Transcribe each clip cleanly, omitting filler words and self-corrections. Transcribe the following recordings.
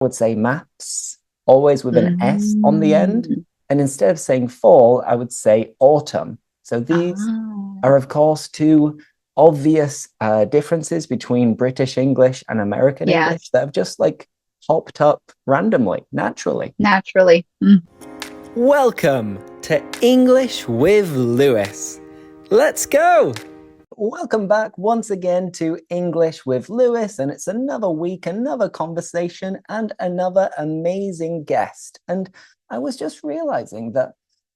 would say maps, always with an S on the end. Mm. And instead of saying fall, I would say autumn. So these Ah, are, of course, two obvious differences between British English and American yes, English that have just like popped up randomly, naturally. naturally. Mm. Welcome to English with Lewis. Let's go! Welcome back once again to English with Lewis, and it's another week, another conversation, and another amazing guest. And I was just realizing that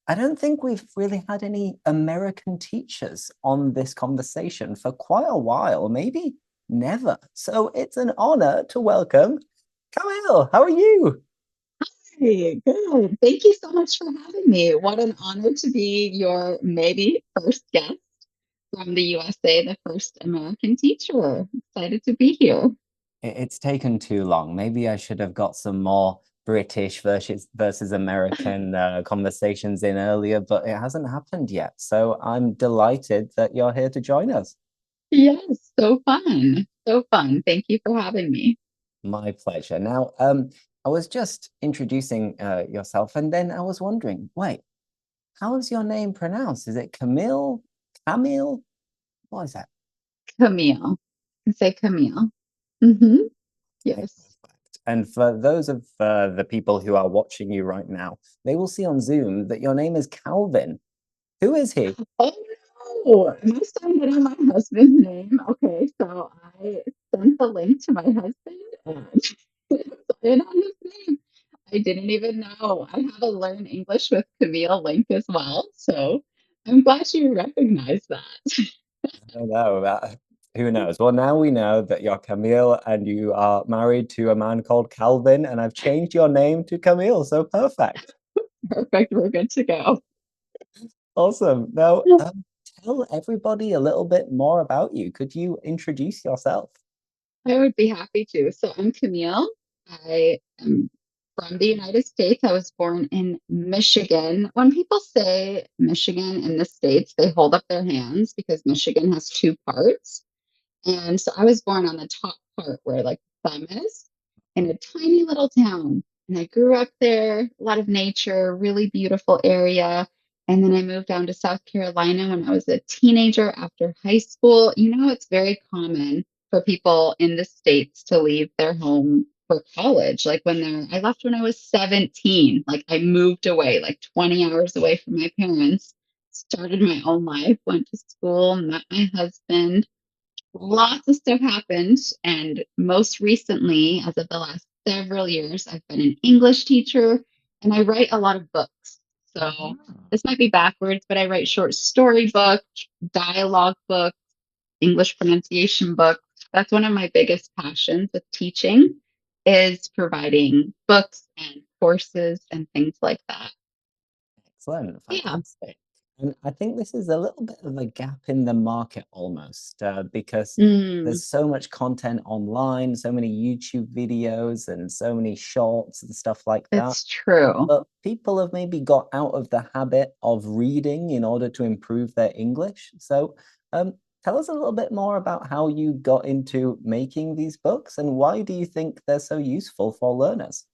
I don't think we've really had any American teachers on this conversation for quite a while, maybe never. So it's an honor to welcome Camille. How are you? Hey, good. Thank you so much for having me. What an honor to be your maybe first guest from the USA, the first American teacher. Excited to be here. It's taken too long. Maybe I should have got some more British versus American conversations in earlier, but it hasn't happened yet. So I'm delighted that you're here to join us. Yes, so fun. So fun. Thank you for having me. My pleasure. Now, I was just introducing yourself, and then I was wondering, wait, how is your name pronounced? Is it Camille? Camille? What is that? Camille. Say Camille. Mm-hmm. Okay, Yes. perfect. And for those of the people who are watching you right now, they will see on Zoom that your name is Calvin. Who is he? Oh no, am I starting getting my husband's name? Okay, so I sent the link to my husband and it's in on his name. I didn't even know. I have a Learn English with Camille link as well. So I'm glad you recognize that. I don't know. Who knows? Well, now we know that you're Camille and you are married to a man called Calvin, and I've changed your name to Camille. So perfect. Perfect. We're good to go. Awesome. Now, tell everybody a little bit more about you. Could you introduce yourself? I would be happy to. So I'm Camille. I am from the United States. I was born in Michigan. When people say Michigan in the States, they hold up their hands because Michigan has two parts. And so I was born on the top part where like the thumb is in a tiny little town. And I grew up there, a lot of nature, really beautiful area. And then I moved down to South Carolina when I was a teenager after high school. You know, it's very common for people in the States to leave their home for college. Like I left when I was 17. Like I moved away, like 20 hours away from my parents, started my own life, went to school, met my husband. Lots of stuff happened. And most recently, as of the last several years, I've been an English teacher and I write a lot of books. So Ah. this might be backwards, but I write short story books, dialogue books, English pronunciation books. That's one of my biggest passions with teaching is providing books and courses and things like that. Excellent, Yeah. fantastic. And I think this is a little bit of a gap in the market almost, because Mm, there's so much content online, so many YouTube videos, and so many shorts and stuff like that. it's true. But people have maybe got out of the habit of reading in order to improve their English. So, tell us a little bit more about how you got into making these books and why do you think they're so useful for learners?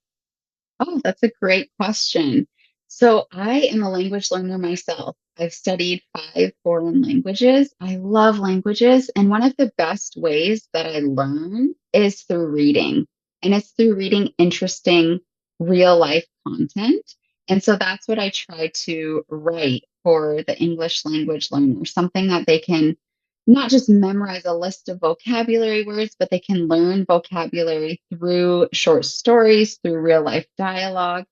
Oh, that's a great question. So, I am a language learner myself. I've studied five foreign languages. I love languages. And one of the best ways that I learn is through reading, and it's through reading interesting real life content. And so that's what I try to write for the English language learner, something that they can not just memorize a list of vocabulary words, but they can learn vocabulary through short stories, through real life dialogue.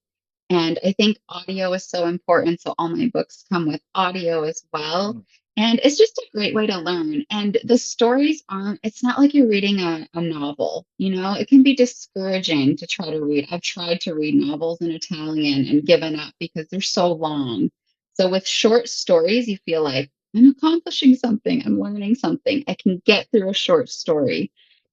And I think audio is so important. So all my books come with audio as well. Mm. And it's just a great way to learn. And the stories aren't, it's not like you're reading a novel, you know, it can be discouraging to try to read. I've tried to read novels in Italian and given up because they're so long. So with short stories, you feel like I'm accomplishing something, I'm learning something. I can get through a short story.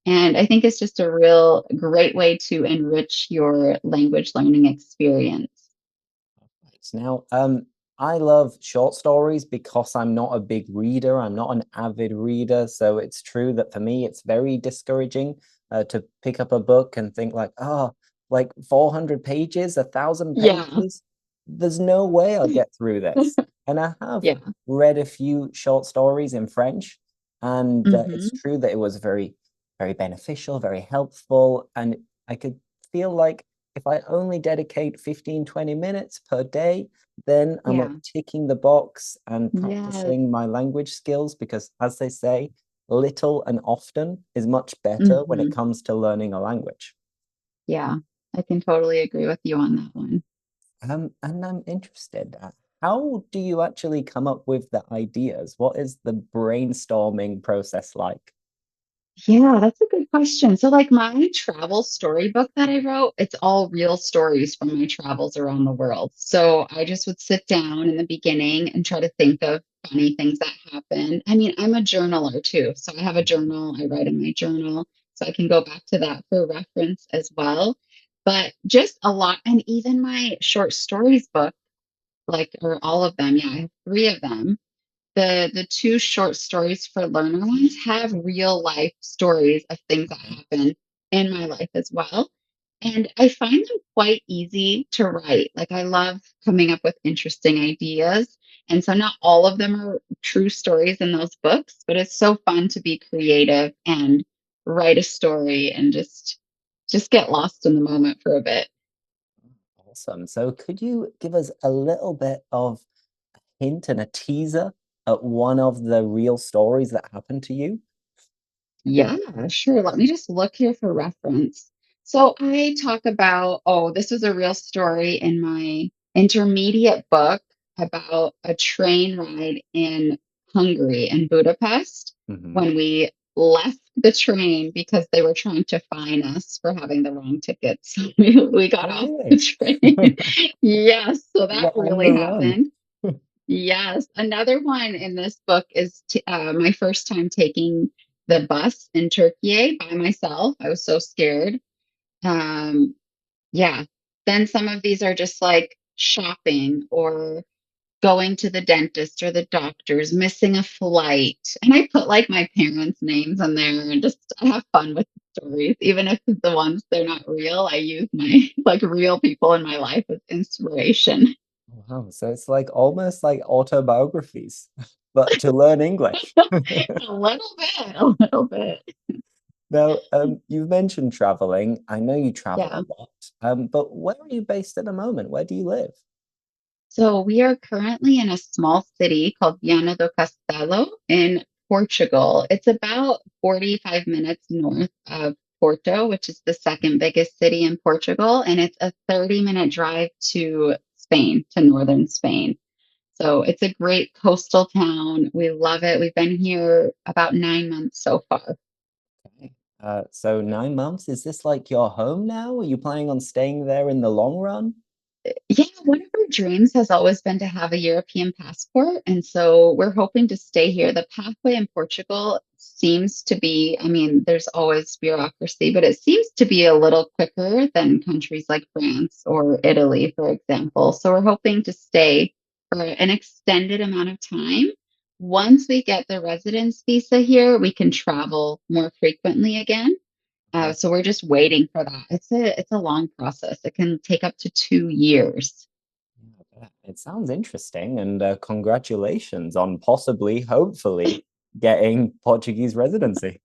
And I think it's just a real great way to enrich your language learning experience. Right. Now, I love short stories because I'm not a big reader. I'm not an avid reader. So it's true that for me, it's very discouraging to pick up a book and think like, oh, like 400 pages, 1,000 Yeah. pages. There's no way I'll get through this. And I have Yeah. read a few short stories in French, and it's Hmm. true that it was very, very beneficial, very helpful. And I could feel like if I only dedicate 15, 20 minutes per day, then I'm like Yeah. ticking the box and Yes. practicing my language skills because, as they say, little and often is much better when it Hmm. comes to learning a language. Yeah. I can totally agree with you on that one. And I'm interested. How do you actually come up with the ideas? What is the brainstorming process like? Yeah, that's a good question. So, like my travel storybook that I wrote, it's all real stories from my travels around the world. So, I just would sit down in the beginning and try to think of funny things that happened. I mean, I'm a journaler too. So, I have a journal, I write in my journal. So, I can go back to that for reference as well. But just a lot, and even my short stories book, like, or all of them, yeah, I have three of them. The two short stories for learner ones have real life stories of things that happen in my life as well. And I find them quite easy to write. Like I love coming up with interesting ideas. And so not all of them are true stories in those books, but it's so fun to be creative and write a story and just get lost in the moment for a bit. Awesome. So could you give us a little bit of a hint and a teaser at one of the real stories that happened to you? Yeah, sure. Let me just look here for reference. So I talk about, oh, this was a real story in my intermediate book about a train ride in Hungary in Budapest Hmm. when we left the train because they were trying to fine us for having the wrong tickets. So we got Oh, off the really? train. Yes, so You were that on really the run. happened. Yes, another one in this book is my first time taking the bus in Turkey by myself. I was so scared. Um, yeah. Then some of these are just like shopping or going to the dentist or the doctor's, missing a flight. And I put like my parents' names in there and just I have fun with the stories. Even if the ones they're not real, I use my like real people in my life as inspiration. Wow. So it's like almost like autobiographies, but to learn English. A little bit, a little bit. Now, you've mentioned traveling. I know you travel Yeah. a lot, but where are you based at the moment? Where do you live? So we are currently in a small city called Viana do Castelo in Portugal. It's about 45 minutes north of Porto, which is the second biggest city in Portugal, and it's a 30-minute drive to Spain, to northern Spain. So it's a great coastal town. We love it. We've been here about 9 months so far. Okay. So 9 months, is this like your home now? Are you planning on staying there in the long run? Yeah, one of our dreams has always been to have a European passport. And so we're hoping to stay here. The pathway in Portugal seems to be, I mean, there's always bureaucracy, but it seems to be a little quicker than countries like France or Italy, for example. So we're hoping to stay for an extended amount of time. Once we get the residence visa here, we can travel more frequently again. Okay. So we're just waiting for that. It's a long process. It can take up to 2 years. Yeah, I bet. It sounds interesting, and congratulations on possibly, hopefully, getting Portuguese residency.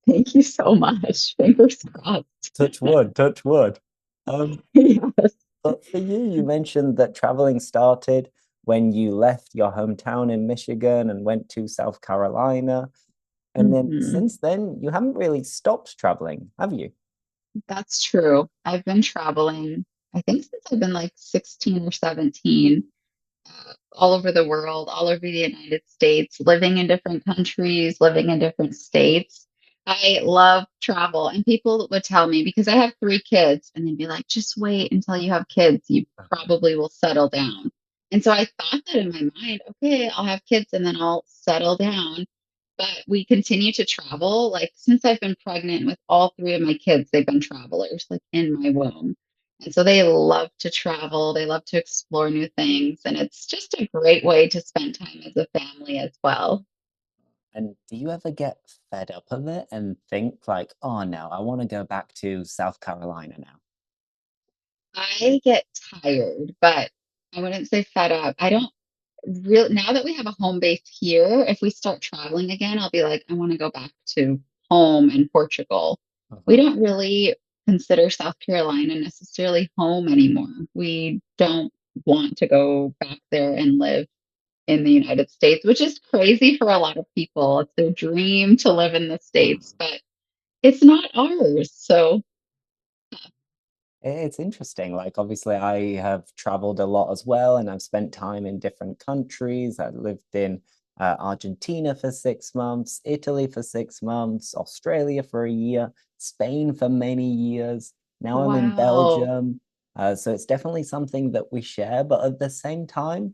Thank you so much. Fingers crossed. Touch wood, touch wood. Um, Yes. but for you, you mentioned that traveling started when you left your hometown in Michigan and went to South Carolina. And then Hmm. since then, you haven't really stopped traveling, have you? That's true. I've been traveling, I think since I've been like 16 or 17, all over the world, all over the United States, living in different countries, living in different states. I love travel. And people would tell me because I have three kids, and they'd be like, just wait until you have kids. You probably will settle down. And so I thought that in my mind, okay, I'll have kids and then I'll settle down. But we continue to travel. Like since I've been pregnant with all three of my kids, they've been travelers, like in my womb. And so they love to travel, they love to explore new things, and it's just a great way to spend time as a family as well. And do you ever get fed up of it and think like, oh no, I want to go back to South Carolina now? I get tired, but I wouldn't say fed up. I don't really, now that we have a home base here, if we start traveling again, I'll be like, I want to go back to home in Portugal. We Uh-huh. don't really consider South Carolina necessarily home anymore. We don't want to go back there and live in the United States, which is crazy for a lot of people. It's their dream to live in the States, but it's not ours. So, It's interesting. Like, obviously, I have traveled a lot as well, and I've spent time in different countries. I lived in Argentina for 6 months, Italy for 6 months, Australia for a year, Spain for many years. Now I'm in wow. Belgium. So it's definitely something that we share. But at the same time,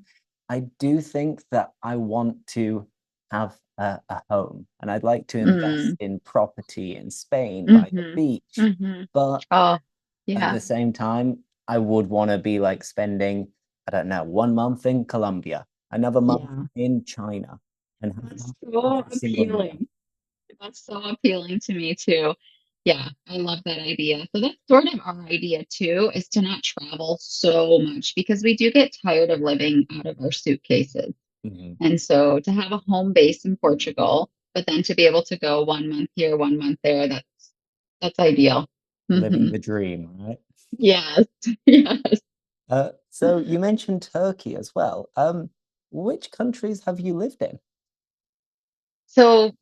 I do think that I want to have a home, and I'd like to invest Mm, in property in Spain by the hmm beach. hmm But Oh, at yeah. the same time, I would want to be like spending, I don't know, 1 month in Colombia, another month Yeah. in China, and have That's that so every single year. appealing. That's so appealing to me too. Yeah, I love that idea. So that's sort of our idea too, is to not travel so much because we do get tired of living out of our suitcases. Mhm. And so to have a home base in Portugal, but then to be able to go 1 month here, 1 month there, that's ideal. Living Hmm the dream, right? Yes, yes. So you mentioned Turkey as well. Which countries have you lived in? So,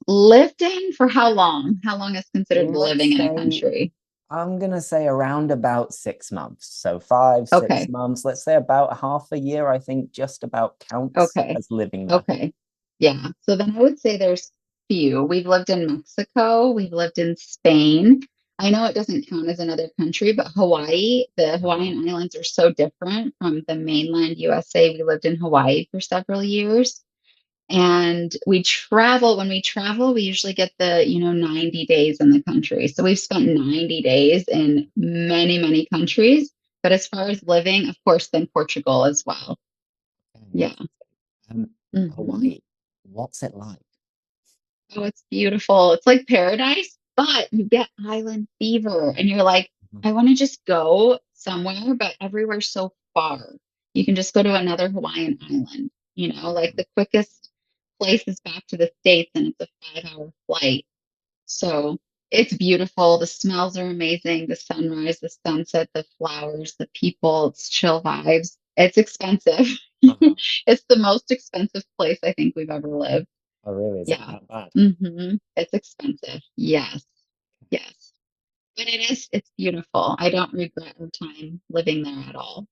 lived in for how long? How long is considered living Let's in a say country? I'm gonna say around about 6 months. So five, six Okay, months. Let's say about half a year, I think just about counts okay, as living there. okay. Yeah. So then I would say there's few. We've lived in Mexico, we've lived in Spain. I know it doesn't count as another country, but Hawaii, the Uh-huh. Hawaiian Islands are so different from the mainland USA. We lived in Hawaii for several years. And when we travel, we usually get the, 90 days in the country. So we've spent 90 days in many, many countries. But as far as living, of course, then Portugal as well. Okay. Yeah. Um, hmm Hawaii, what's it like? Oh, it's beautiful. It's like paradise, but you get island fever and you're like, Mhm. I want to just go somewhere, but everywhere's so far. You can just go to another Hawaiian island, like Mhm. the quickest place is back to the States and it's a 5 hour flight. So it's beautiful. The smells are amazing. The sunrise, the sunset, the flowers, the people, it's chill vibes. It's expensive. Uh-huh. It's the most expensive place I think we've ever lived. Oh, really? Is it Yeah. that bad? It's expensive. Yes. Yes. But it's beautiful. I don't regret our time living there at all.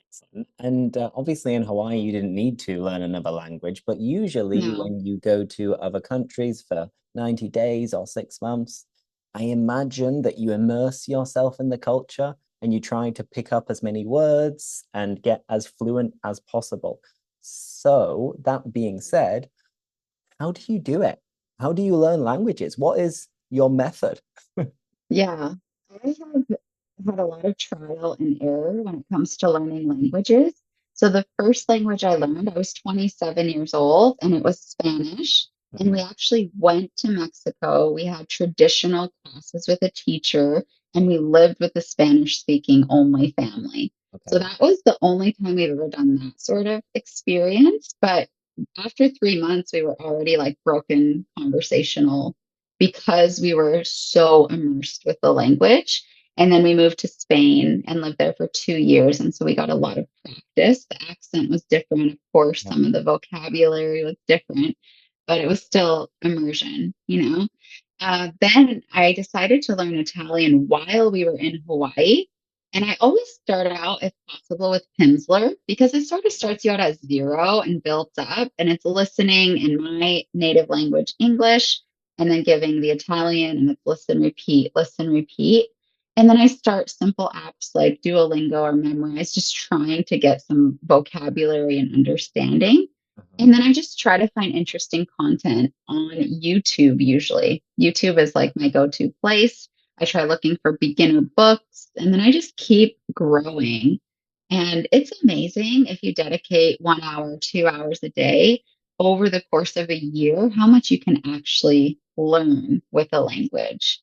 Excellent. And obviously, in Hawaii, you didn't need to learn another language, but usually No. when you go to other countries for 90 days or 6 months, I imagine that you immerse yourself in the culture and you try to pick up as many words and get as fluent as possible. So, that being said, how do you do it? How do you learn languages? What is your method? Yeah. I have had a lot of trial and error when it comes to learning languages. So the first language I learned, I was 27 years old, and it was Spanish. And we Mhm. actually went to Mexico. We had traditional classes with a teacher, and we lived with a Spanish speaking only family. So Okay. that was the only time we've ever done that sort of experience. But after 3 months, we were already like broken conversational because we were so immersed with the language. And then we moved to Spain and lived there for 2 years. And so we got a lot of practice. The accent was different. Of course, Yeah. some of the vocabulary was different, but it was still immersion. Then I decided to learn Italian while we were in Hawaii. And I always start out, if possible, with Pimsleur because it sort of starts you out at zero and builds up. And it's listening in my native language, English, and then giving the Italian, and it's listen, repeat, listen, repeat. And then I start simple apps like Duolingo or Memrise, just trying to get some vocabulary and understanding. Uh-huh. And then I just try to find interesting content on YouTube usually. YouTube is like my go to place. I try looking for beginner books and then I just keep growing. And it's amazing if you dedicate 1 hour, 2 hours a day over the course of a year, how much you can actually learn with a language.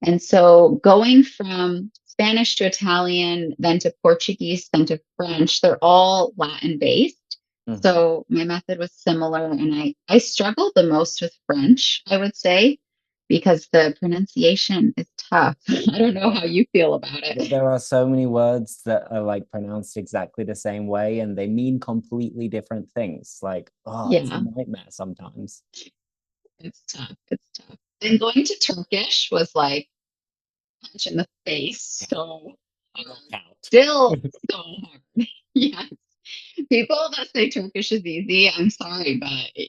And so going from Spanish to Italian, then to Portuguese, then to French. They're all Latin based. Mhm. So my method was similar, and I struggled the most with French, I would say, because the pronunciation is tough. I don't know how Yeah. you feel about it. There are so many words that are like pronounced exactly the same way and they mean completely different things. Like, oh, it's a Yeah, nightmare sometimes. it's tough. It's tough. And going to Turkish was like punch in the face, so hard. Knockout. Still so hard. Yes. People that say Turkish is easy, I'm sorry, but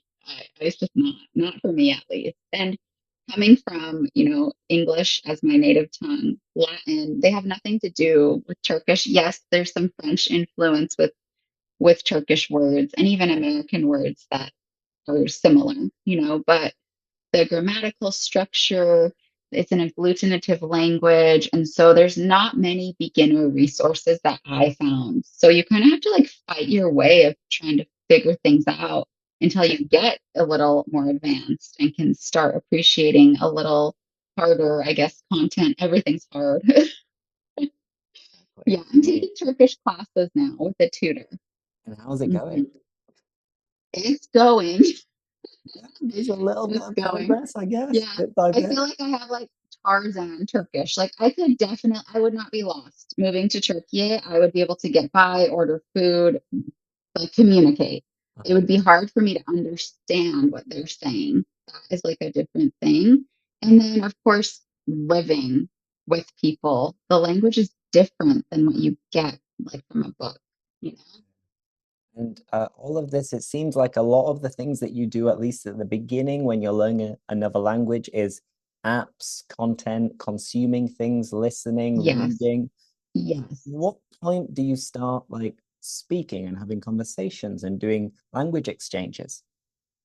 it's just not for me at least. And coming from, English as my native tongue, Latin, they have nothing to do with Turkish. Yes, there's some French influence with Turkish words and even American words that are similar, but the grammatical structure. It's an agglutinative language. And so there's not many beginner resources that I found. So you kind of have to like fight your way of trying to figure things out until you get a little more advanced and can start appreciating a little harder, I guess, content. Everything's hard. Exactly. Yeah, I'm taking Turkish classes now with a tutor. And how's it going? Mhm. It's going. Yeah, there's a little bit It's of going. progress, I guess, Yeah, bit by I bit. feel like I have like Tarzan Turkish. Like I would not be lost moving to Turkey. I would be able to get by, order food, like communicate. It would be hard for me to understand what they're saying. That is like a different thing. And then, of course, living with people, the language is different than what you get like from a book, you know? And all of this, it seems like a lot of the things that you do, at least at the beginning when you're learning another language, is apps, content, consuming things, listening, Yes, reading. yes. What point do you start like speaking and having conversations and doing language exchanges?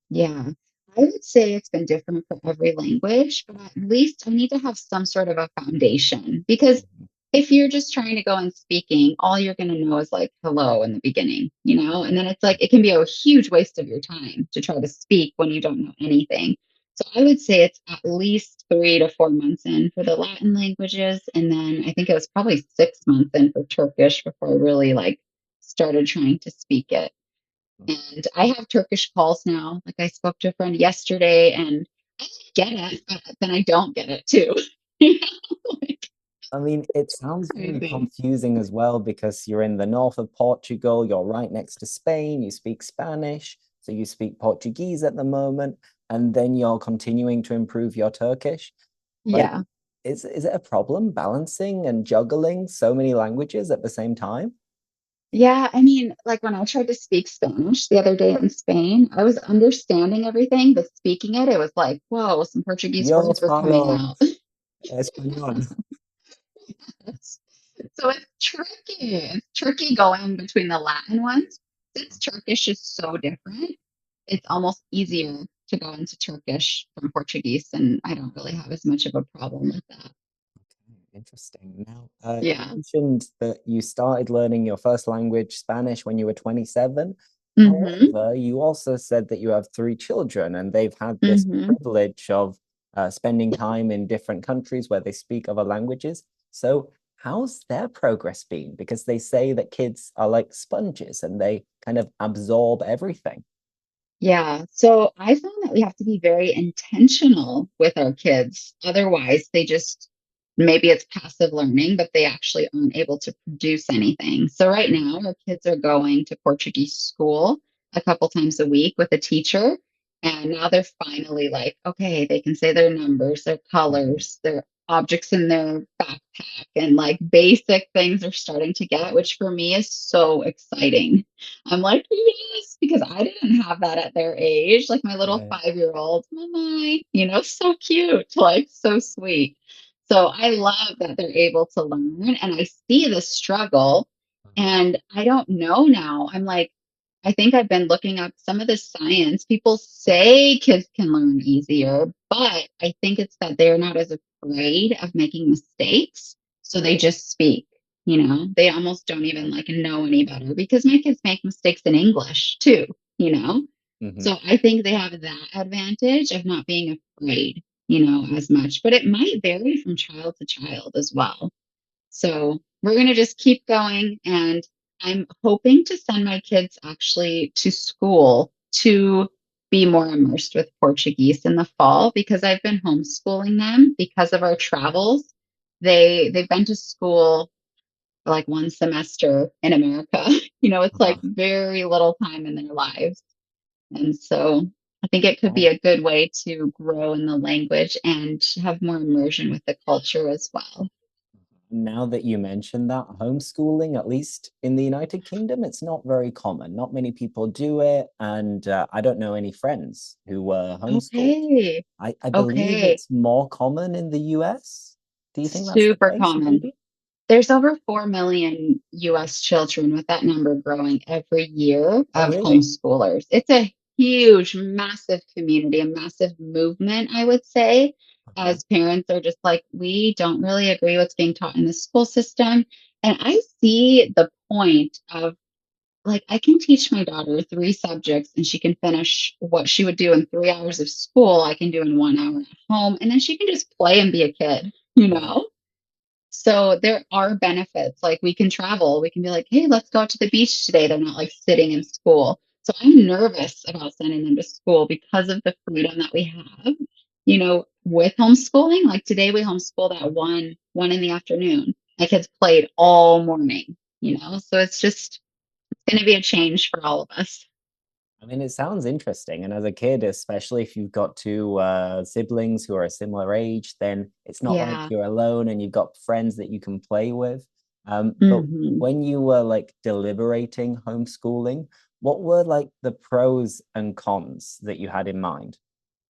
Yeah, I would say it's been different for every language, but at least I need to have some sort of a foundation because Mhm. if you're just trying to go and speaking, all you're going to know is like hello in the beginning, and then it's like it can be a huge waste of your time to try to speak when you don't know anything. So I would say it's at least 3 to 4 months in for the Latin languages, and then I think it was probably 6 months in for Turkish before I really like started trying to speak it. And I have Turkish calls now. Like I spoke to a friend yesterday and I get it, but then I don't get it too. You know, like I mean, it sounds very crazy. confusing as well because you're in the north of Portugal, you're right next to Spain, you speak Spanish, so you speak Portuguese at the moment, and then you're continuing to improve your Turkish. Like, Yeah. is it a problem balancing and juggling so many languages at the same time? Yeah. I mean, like when I tried to speak Spanish the other day in Spain, I was understanding everything, but speaking it, it was like, whoa, some Portuguese Yo words were coming falo out. español. Yes. So it's tricky. It's tricky going between the Latin ones. Since Turkish is so different, it's almost easier to go into Turkish from Portuguese, and I don't really have as much of a problem with that. Interesting. Now, you Yeah. mentioned that you started learning your first language, Spanish, when you were 27. Mm-hmm. However, you also said that you have three children and they've had this Mm-hmm. privilege of spending time in different countries where they speak other languages. So, how's their progress been? Because they say that kids are like sponges and they kind of absorb everything. Yeah. So I found that we have to be very intentional with our kids. Otherwise, they just maybe it's passive learning, but they actually aren't able to produce anything. So right now, our kids are going to Portuguese school a couple times a week with a teacher. And now they're finally like, okay, they can say their numbers, their Mhm. colors, their objects in their backpack, and like basic things are starting to get, which for me is so exciting. I'm like, yes, because I didn't have that at their age. Like my little Right. 5-year-old, oh my, so cute, like so sweet. So I love that they're able to learn and I see the struggle. And I don't know now. I'm like, I think I've been looking up some of the science. People say kids can learn easier, but I think it's that they're not as afraid of making mistakes. So they just speak. They almost don't even like know any better because my kids make mistakes in English too, you know? Mhm. So I think they have that advantage of not being afraid, as much, but it might vary from child to child as well. So we're going to just keep going. And I'm hoping to send my kids actually to school to be more immersed with Portuguese in the fall because I've been homeschooling them because of our travels. They've been to school for like one semester in America. It's like very little time in their lives. And so I think it could be Wow. a good way to grow in the language and have more immersion with the culture as well. Now that you mentioned that, homeschooling, at least in the United Kingdom, it's not very common. Not many people do it. And I don't know any friends who were homeschooled. Okay. I believe Okay. it's more common in the US. Do you think that's the Super case, common. maybe? There's over 4 million US children, with that number growing every year, Oh, of really? homeschoolers. It's a huge, massive community, a massive movement, I would say, Uh-huh. as parents are just like, we don't really agree what's being taught in the school system. And I see the point of, like, I can teach my daughter three subjects and she can finish what she would do in 3 hours of school, I can do in 1 hour at home. And then she can just play and be a kid, you Yeah. know? So there are benefits. Like, we can travel. We can be like, hey, let's go out to the beach today. They're not like sitting in school. So I'm nervous about sending them to school because of the freedom that we have, with homeschooling. Like today we homeschooled at one in the afternoon. My kids played all morning. So it's going to be a change for all of us. I mean, it sounds interesting. And as a kid, especially if you've got two siblings who are a similar age, then it's not like Yeah. you're alone and you've got friends that you can play with. But Hmm. when you were like deliberating homeschooling, what were like the pros and cons that you had in mind?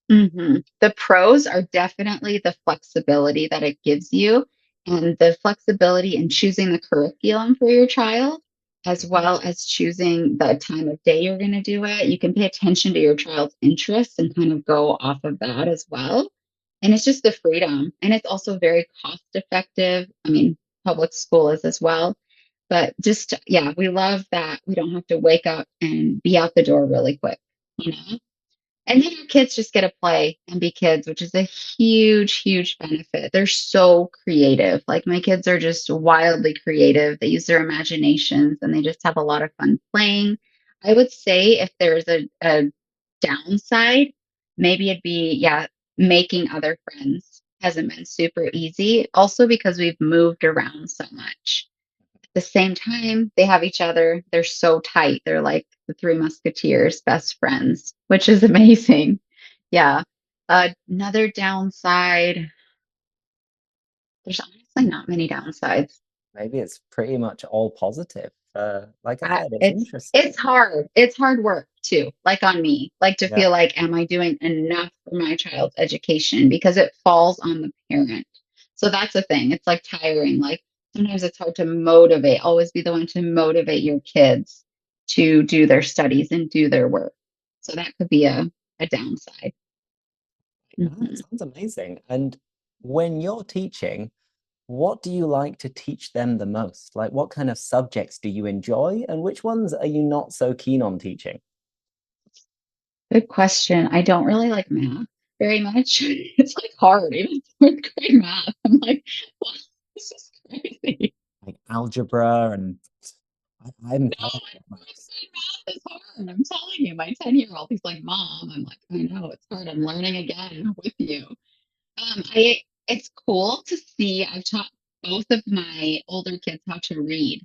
The pros are definitely the flexibility that it gives you and the flexibility in choosing the curriculum for your child, as Mhm. well as choosing the time of day you're going to do it. You can pay attention to your child's interests and kind of go off of that as well. And it's just the freedom. And it's also very cost effective. I mean, public school is as well. But just, yeah, we love that we don't have to wake up and be out the door really quick, you know? And then our kids just get to play and be kids, which is a huge, huge benefit. They're so creative. Like, my kids are just wildly creative. They use their imaginations and they just have a lot of fun playing. I would say if there's a downside, maybe it'd be, yeah, making other friends hasn't been super easy. Also, because we've moved around so much. The same time, they have each other. They're so tight. They're like the Three Musketeers, best friends, which is amazing. Yeah. Another downside, there's honestly not many downsides. Maybe it's pretty much all positive. Like I I, said, it's it's interesting. it's hard. It's hard work too, like on me, like to Yeah. feel like, am I doing enough for my child's education? Because it falls on the parent. So that's the thing. It's like tiring. Like, sometimes it's hard to motivate, always be the one to motivate your kids to do their studies and do their work. So that could be a downside. No, it Mhm. sounds amazing. And when you're teaching, what do you like to teach them the most? Like, what kind of subjects do you enjoy, and which ones are you not so keen on teaching? Good question. I don't really like math very much. It's like hard, even fourth grade math. I'm like, wow, this is crazy. Like algebra, and I'm No, terrible my at fourth maths. grade math is hard. I'm telling you, my 10-year-old, he's like, Mom. I'm like, I know, it's hard. I'm learning again with you. It's cool to see. I've taught both of my older kids how to read.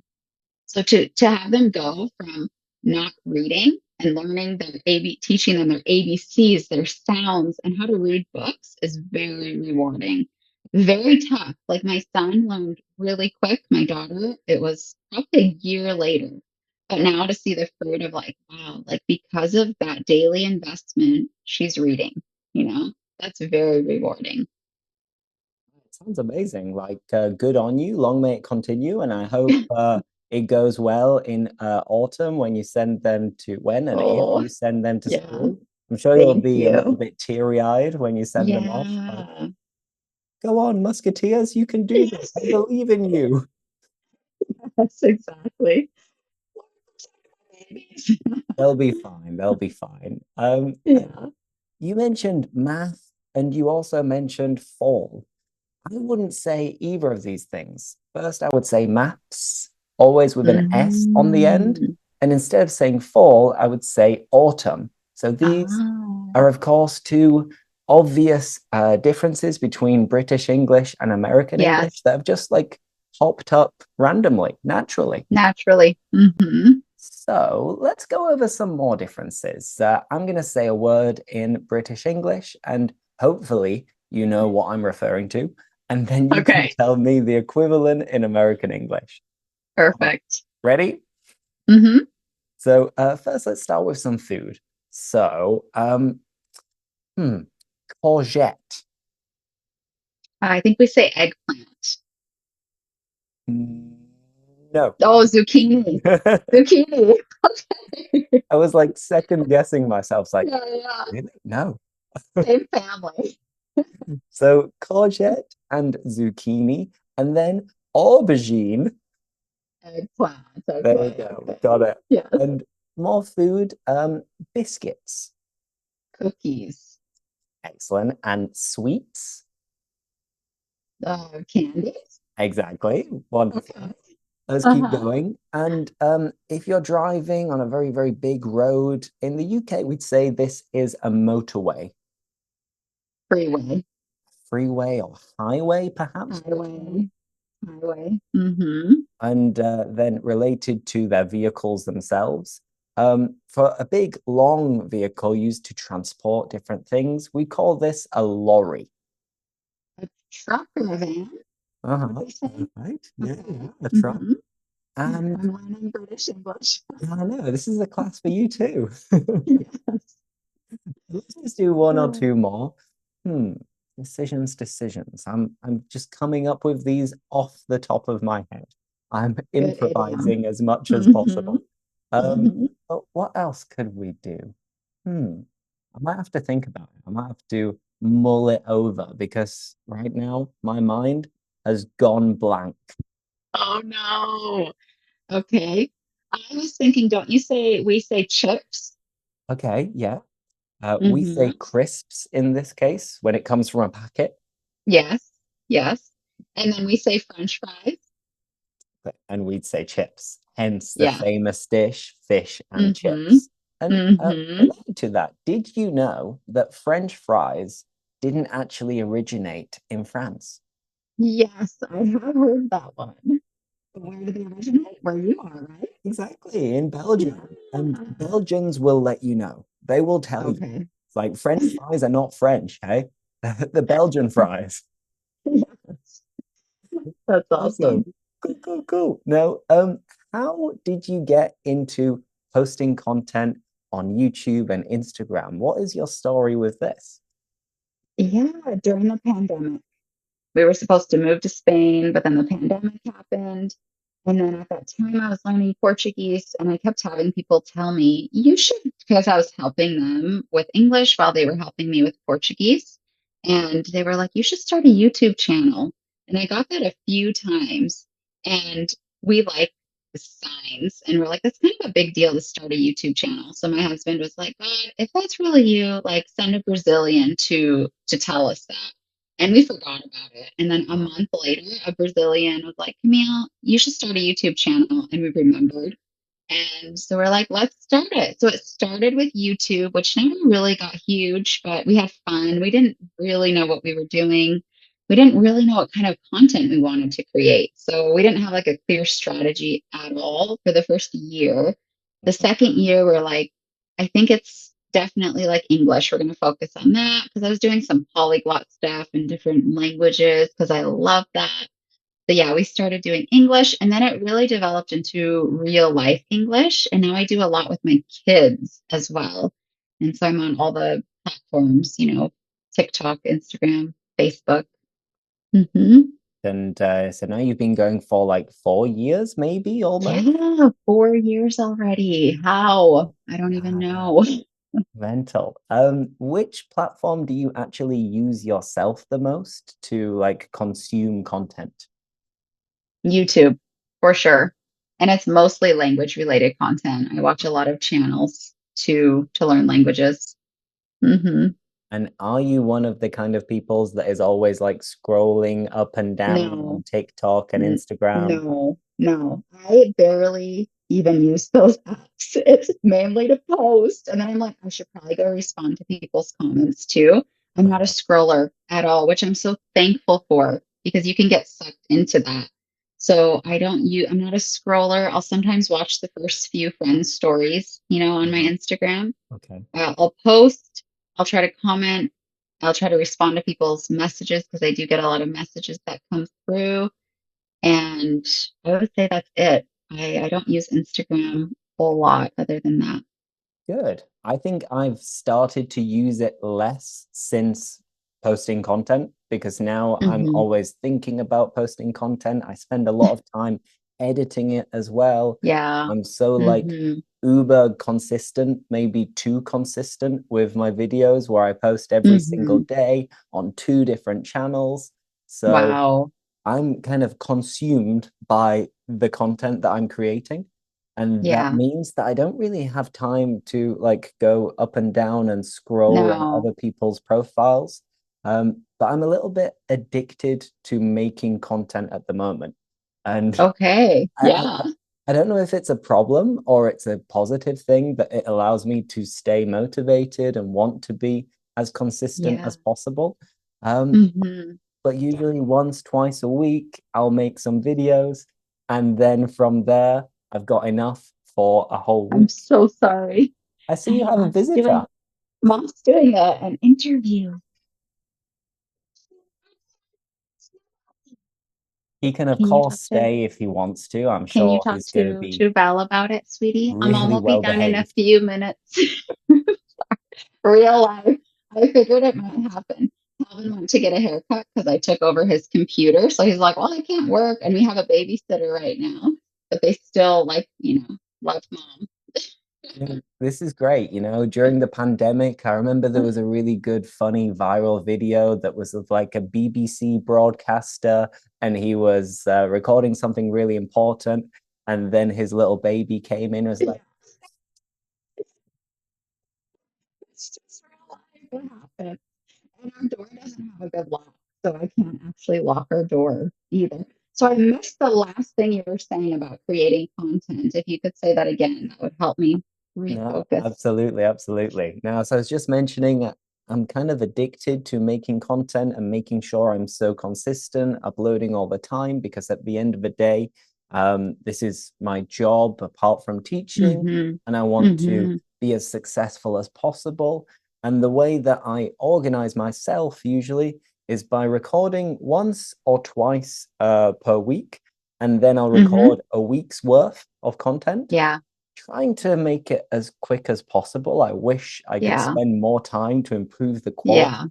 So to have them go from not reading and learning their teaching them their ABCs, their sounds, and how to read books is very rewarding. Very tough. Like, my son learned really quick. My daughter, it was probably a year later. But now to see the fruit of, like, wow, like, because of that daily investment, she's reading, that's very rewarding. It sounds amazing. Like, good on you. Long may it continue. And I hope it goes well in autumn when you send them to, when and if Oh, you send them to yeah. school. I'm sure you'll Thank be a little you. bit teary-eyed when you send them off. Like, Yeah. go on, Musketeers, you can do this. I believe in you. Yes, exactly. They'll be fine. They'll be fine. Yeah. You mentioned math and you also mentioned fall. I wouldn't say either of these things. First, I would say maps, always with an S on the end. Mm. And instead of saying fall, I would say autumn. So these Ah, are, of course, two obvious differences between British English and American yes, English that have just like popped up randomly, naturally. naturally. So let's go over some more differences. I'm going to say a word in British English, and hopefully you know what I'm referring to. And then you can Okay, tell me the equivalent in American English. All right, perfect. ready? hmm So first, let's start with some food. So, hmm, courgette. I think we say eggplant. No. Oh, zucchini. Zucchini. Okay. I was like second guessing myself. It's like, Yeah, yeah. really? No. Same family. So courgette and zucchini, and then aubergine. Eggplant. There we Okay, go. okay. Got it. Yes. And more food, biscuits. Cookies. Excellent. And sweets. Candies. Exactly. Okay. Wonderful. Let's keep Uh-huh. going. And if you're driving on a very, very big road in the UK, we'd say this is a motorway, Freeway. freeway or highway, perhaps. Highway. Highway. Mm-hmm. And then related to their vehicles themselves. For a big, long vehicle used to transport different things, we call this a lorry. A truck or a van? What Uh-huh. they say? Right. Yeah, Okay. yeah, a truck. Mm-hmm. And I'm learning British English. I know this is a class for you too. Yes. Let's just do one or Oh, two more. Hmm. Decisions. I'm just coming up with these off the top of my head. I'm good idiom. improvising as much as Mm-hmm. possible. Mm-hmm. But what else could we do? Hmm. I might have to think about it. I might have to mull it over because right now my mind has gone blank. Oh no. Okay. I was thinking, don't you say we say chips? Okay, yeah. We say Mm-hmm. crisps in this case when it comes from a packet. Yes. Yes. And then we say French fries. And we'd say chips, hence the Yeah. famous dish, fish and Mm-hmm. chips. And Mm-hmm. related to that, did you know that French fries didn't actually originate in France? Yes, I have heard that one. Where did they originate? Where you are, right? Exactly, in Yeah. Belgium. And Belgians will let you know. They will tell you. Okay. It's like French fries are not French, hey? The Belgian fries. Yes. That's Awesome. awesome. Cool, cool, cool. Now, how did you get into posting content on YouTube and Instagram? What is your story with this? Yeah, during the pandemic. We were supposed to move to Spain, but then the pandemic happened. And then at that time, I was learning Portuguese, and I kept having people tell me, you should, because I was helping them with English while they were helping me with Portuguese. And they were like, you should start a YouTube channel. And I got that a few times. And we like the signs, and we're like, that's kind of a big deal to start a YouTube channel. So my husband was like, God, if that's really you, like send a Brazilian to tell us that. And we forgot about it. And then a month later, a Brazilian was like, Camille, you should start a YouTube channel. And we remembered. And so we're like, let's start it. So it started with YouTube, which never really got huge, but we had fun. We didn't really know what we were doing. We didn't really know what kind of content we wanted to create. So we didn't have like a clear strategy at all for the first year. The second year, we're like, I think it's definitely like English. We're going to focus on that because I was doing some polyglot stuff in different languages because I love that. So yeah, we started doing English and then it really developed into real life English. And now I do a lot with my kids as well. And so I'm on all the platforms, TikTok, Instagram, Facebook. hmm And so now you've been going for like 4 years, maybe almost. Yeah, 4 years already. How? I don't even Yeah, know. mental. Which platform do you actually use yourself the most to like consume content? YouTube, for sure. And it's mostly language related content. I watch a lot of channels to learn languages. hmm And are you one of the kind of peoples that is always like scrolling up and down No. on TikTok and N Instagram? No, no. I barely even use those apps. It's mainly to post. And then I'm like, I should probably go respond to people's comments too. I'm not a Uh, scroller at all, which I'm so thankful for because you can get sucked into that. So I'm not a scroller. I'll sometimes watch the first few friends' stories, on my mhm. Instagram. Okay, I'll post, I'll try to comment, I'll try to respond to people's messages because I do get a lot of messages that come through. And I would say that's it. I don't use Instagram a whole lot other than that. good. I think I've started to use it less since posting content because now I'm Hmm. always thinking about posting content. I spend a lot of time editing it as well. Yeah. I'm so like Hmm. uber consistent, maybe too consistent with my videos where I post every single Hmm. day on two different channels. So Wow. I'm kind of consumed by the content that I'm creating. And that Yeah. means that I don't really have time to like go up and down and scroll on No. other people's profiles. But I'm a little bit addicted to making content at the moment. And Okay. I, Yeah. I, I don't know if it's a problem or it's a positive thing, but it allows me to stay motivated and want to be as consistent Yeah. as possible. Um, Hmm. but usually once, twice a week, I'll make some videos. And then from there, I've got enough for a whole I'm week. so sorry. I see you And have a visitor. mom's doing an interview. He can, of Can you course, talk to stay if he wants to. I'm can you sure talk he's going to to be to Val about it, sweetie? Mom really will be well done in a behaved. few minutes. Real life. I figured it might happen. Calvin went to get a haircut because I took over his computer. So he's like, well, I can't work. And we have a babysitter right now, but they still love mom. Yeah, this is great. During the pandemic, I remember there was a really good, funny viral video that was of like a BBC broadcaster, and he was recording something really important. And then his little baby came in and was Yeah, like, it's just real life. What happened? And our door doesn't have a good lock, so I can't actually lock our door either. So I missed the last thing you were saying about creating content. If you could say that again, that would help me no, refocus. absolutely, absolutely. Now, so I was just mentioning that I'm kind of addicted to making content and making sure I'm so consistent, uploading all the time, because at the end of the day, this is my job apart from teaching, Hmm. and I want to Hmm. be as successful as possible. And the way that I organize myself usually is by recording once or twice per week, and then I'll Hmm. record a week's worth of content, Yeah. trying to make it as quick as possible. I wish I could Yeah. spend more time to improve the quality, Yeah.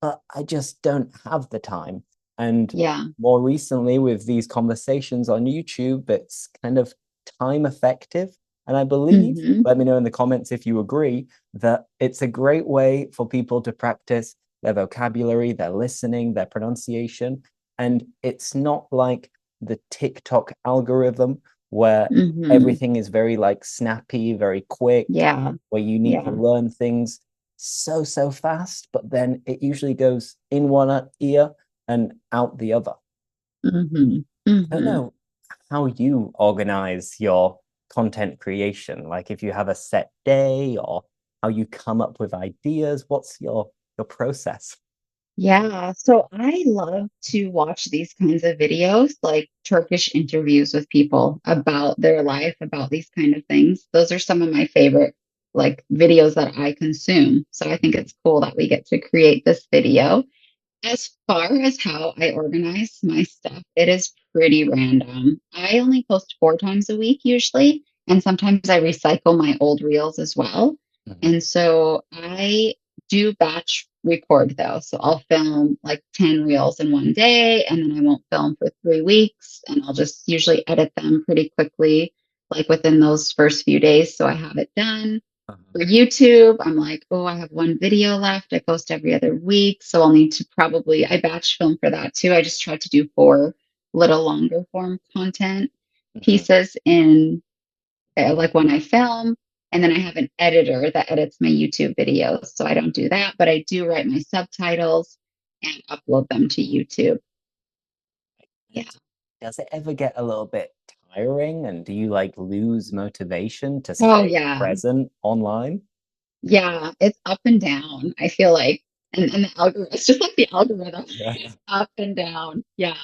but I just don't have the time. And Yeah. more recently, with these conversations on YouTube, it's kind of time effective. And I believe, Hmm. let me know in the comments if you agree, that it's a great way for people to practice their vocabulary, their listening, their pronunciation. And it's not like the TikTok algorithm where Hmm. everything is very like snappy, very quick, Yeah. where you need to Yeah. learn things so fast, but then it usually goes in one ear and out the other. Hmm. I don't Hmm. know how you organize your content creation, like if you have a set day or how you come up with ideas. What's your process? Yeah. So I love to watch these kinds of videos, like Turkish interviews with people about their life, about these kind of things. Those are some of my favorite videos that I consume. So I think Mhm. it's cool that we get to create this video. As far as how I organize my stuff, it is pretty random. I only post 4 times a week usually, and sometimes I recycle my old reels as well. Mhm. And so I do batch record though. So I'll film like 10 reels in one day, and then I won't film for 3 weeks, and I'll just usually edit them pretty quickly, like within those first few days. So I have it done. Uh-huh. For YouTube, I'm like, oh, I have one video left. I post every other week. So I'll need to I batch film for that too. I just try to do 4 little longer form content Mhm. pieces in like when I film. And then I have an editor that edits my YouTube videos. So I don't do that, but I do write my subtitles and upload them to YouTube. Yeah. And does it ever get a little bit tiring? And do you like lose motivation to Oh, stay yeah. present online? Yeah. It's up and down, I feel like. And the algorithm, it's just like the algorithm. Yeah. It's up and down. Yeah.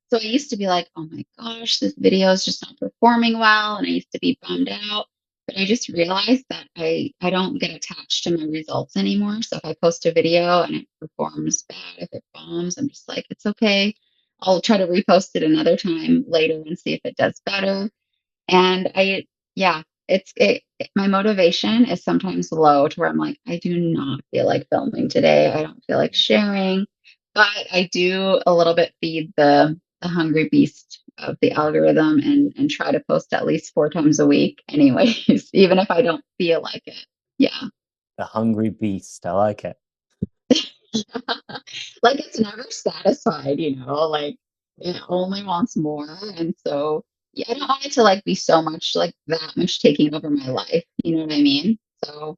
So I used to be like, oh my gosh, this video is just not performing well. And I used to be bummed out. But I just realized that I don't get attached to my results anymore. So if I post a video and it performs bad, if it bombs, I'm just like, it's okay. I'll try to repost it another time later and see if it does better. And yeah, my motivation is sometimes low to where I'm like, I do not feel like filming today. I don't feel like sharing, but I do a little bit feed the hungry beast of the algorithm and try to post at least 4 times a week, anyways, even if I don't feel like it. Yeah. The hungry beast. I like it. Like it's never satisfied, like it only wants more. And so, yeah, I don't want it to like be so much like that much taking over my life. You know what I mean? So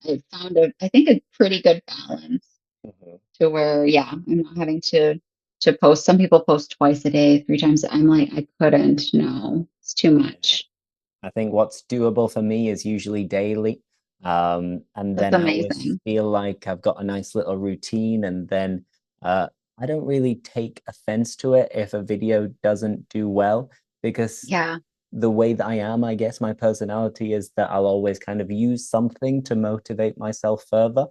I found I think a pretty good balance Mhm. to where, yeah, I'm not having to post. Some people post twice a day, 3 times. I'm like, I couldn't. No, it's too Yeah. much. I think what's doable for me is usually daily. And That's then I always amazing. feel like I've got a nice little routine, and then I don't really take offense to it if a video doesn't do well, because Yeah. the way that I am, I guess my personality is that I'll always kind of use something to motivate myself further.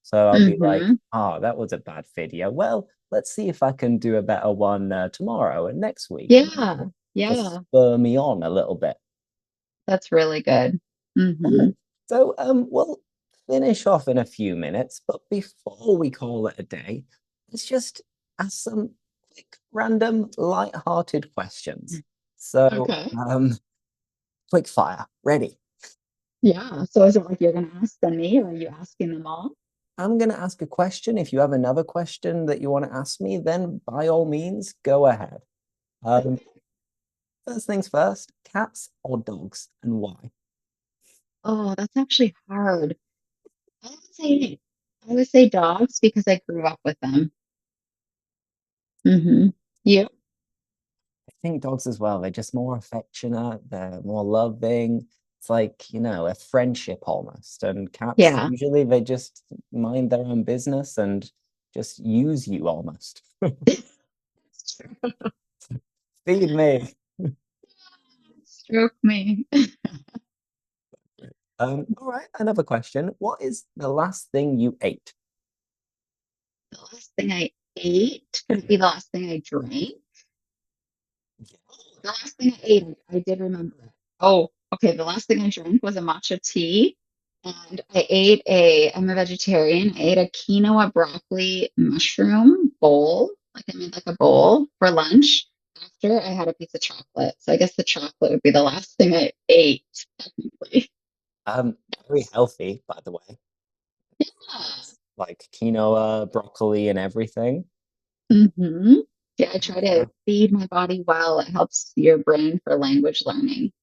So I'll be like, Mm-hmm. oh, that was a bad video. Well, let's see if I can do a better one tomorrow and next week. And that Yeah. will just Yeah. spur me on a little bit. That's really good. Mm-hmm. Cool. So we'll finish off in a few minutes, but before we call it a day, let's just ask some quick, random, light-hearted questions. So, Okay. quick fire, ready? Yeah. So is it like you're going to ask them me or are you asking them all? I'm going to ask a question. If you have another question that you want to ask me, then by all means, go ahead. Um, First things first, cats or dogs, and why? Oh, that's actually hard. I would say dogs because I grew up with them. Mm-hmm. You? I think dogs as well. They're just more affectionate, they're more loving. It's like, a friendship almost. And cats, Yeah. usually they just mind their own business and just use you almost. It's true. Feed me. Stroke me. All right, another question. What is the last thing you ate? The last thing I ate could it be the last thing I drank? The last thing I ate, I did remember it. Oh, okay. The last thing I drank was a matcha tea. And I'm a vegetarian. I ate a quinoa broccoli mushroom bowl. Like I made like a bowl for lunch after I had a piece of chocolate. So I guess the chocolate would be the last thing I ate, technically. Um, Very healthy, by the way. Yeah. It's like quinoa, broccoli, and everything. Hmm. Yeah, I try Yeah. to feed my body well. It helps your brain for language learning.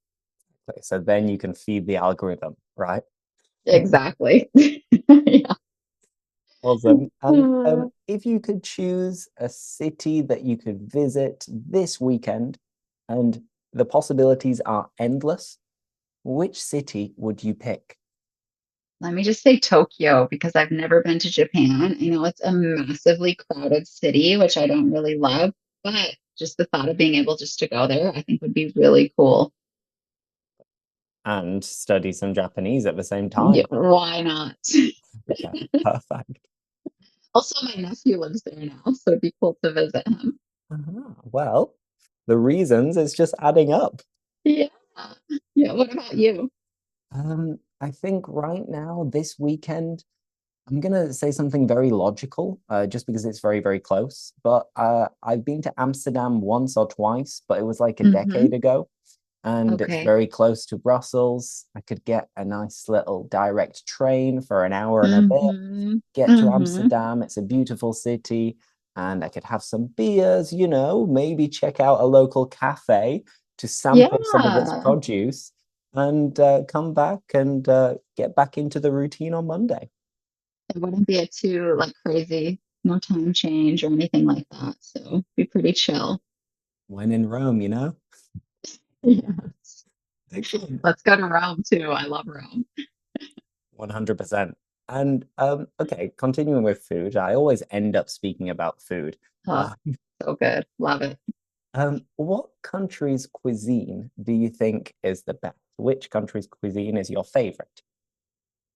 Okay, so then you can feed the algorithm, right? Exactly. Yeah. Awesome. And if you could choose a city that you could visit this weekend, and the possibilities are endless, which city would you pick? Let me just say Tokyo because I've never been to Japan. I know it's a massively crowded city, which I don't really love, but just the thought of being able just to go there, I think would be really cool. And study some Japanese at the same Yeah, time. why not? Okay, perfect. Also, my nephew lives there now, so it'd be cool to visit him. Well, the reasons is just adding up. Yeah. Yeah. What about you? I think right now, this weekend, I'm gonna say something very logical, just because it's very, very close. But I've been to Amsterdam once or twice, but it was like a Hmm. decade ago, and it's Okay. very close to Brussels. I could get a nice little direct train for an hour and a bit, Hmm. get to Hmm. Amsterdam. It's a beautiful city, and I could have some beers, maybe check out a local cafe to sample some of its Yeah. produce. and come back and get back into the routine on Monday. It wouldn't be a too like crazy, no time change or anything like that. So be pretty chill. When in Rome, you know? Yes. Excellent. Let's go to Rome too. I love Rome. 100%. And okay, continuing with food, I always end up speaking about food. Oh, Uh, so good. Love it. what country's cuisine do you think is the best? Which country's cuisine is your favorite?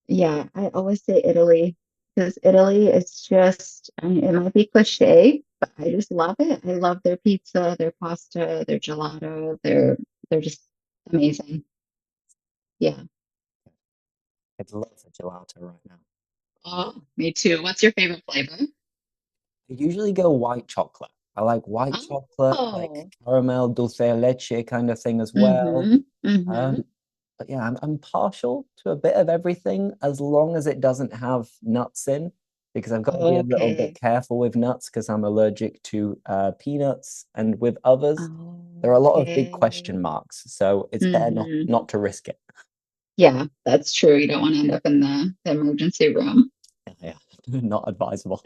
Yeah, I always say Italy because Italy is just, I mean, it might be cliche, but I just love it. I love their pizza, their pasta, their gelato. They're just amazing. Yeah. I'd love a gelato right now. Oh, me too. What's your favorite flavor? I usually go white chocolate. I like white chocolate, like Oh. caramel, dulce de leche kind of thing as well. Mm-hmm. Mm-hmm. Um, but yeah, I'm partial to a bit of everything as long as it doesn't have nuts in, because I've got to be a little bit Okay. careful with nuts because I'm allergic to peanuts, and with others, there are a lot of big Okay. question marks. So it's better Mm-hmm. not to risk it. Yeah, that's true. You don't want to end up in the emergency room. Yeah, not advisable.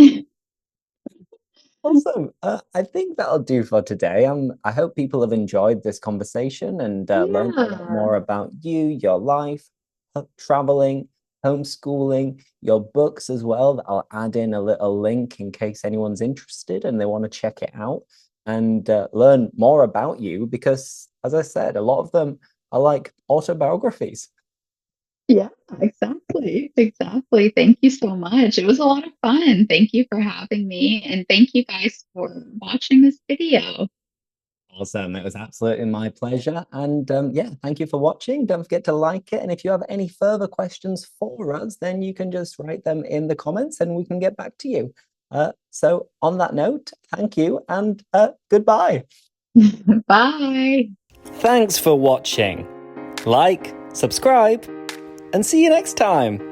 Awesome. I think that'll do for today. I hope people have enjoyed this conversation and learned a lot Yeah. more about you, your life, traveling, homeschooling, your books as well. I'll add in a little link in case anyone's interested and they want to check it out and learn more about you because, as I said, a lot of them are like autobiographies. Yeah, exactly. Exactly. Thank you so much. It was a lot of fun. Thank you for having me. And thank you guys for watching this video. Awesome. It was absolutely my pleasure. And yeah, thank you for watching. Don't forget to like it. And if you have any further questions for us, then you can just write them in the comments and we can get back to you. So, on that note, thank you and goodbye. Bye. Thanks for watching. Like, subscribe, and see you next time.